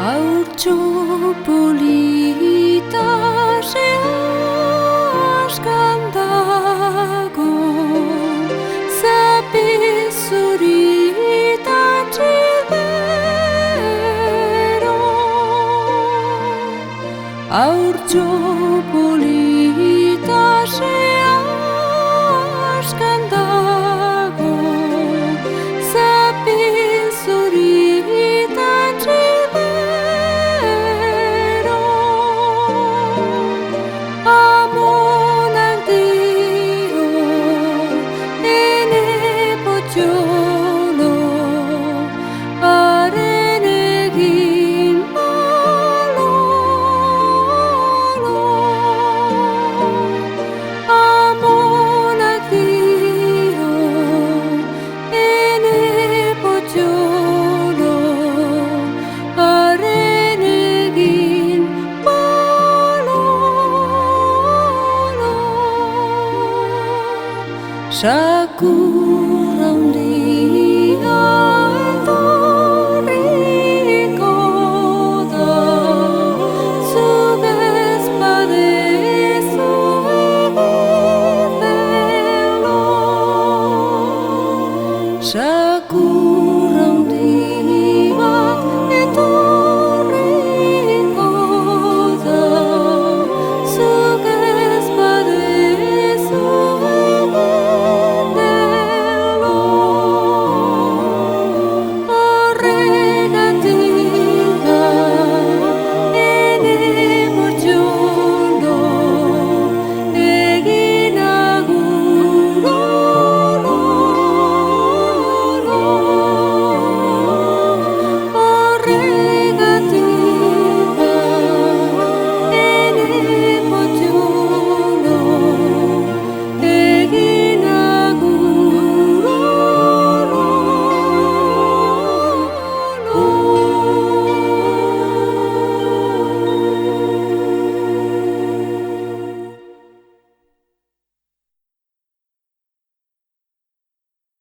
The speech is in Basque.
Haurtxo polita askan dago, zape zurita txilbero. Haurtxo polita askan dago, zape zurita txilbero. Amonak dio ene potxolo, haren egin balolo. Amonak dio ene potxolo, haren egin balolo. Saku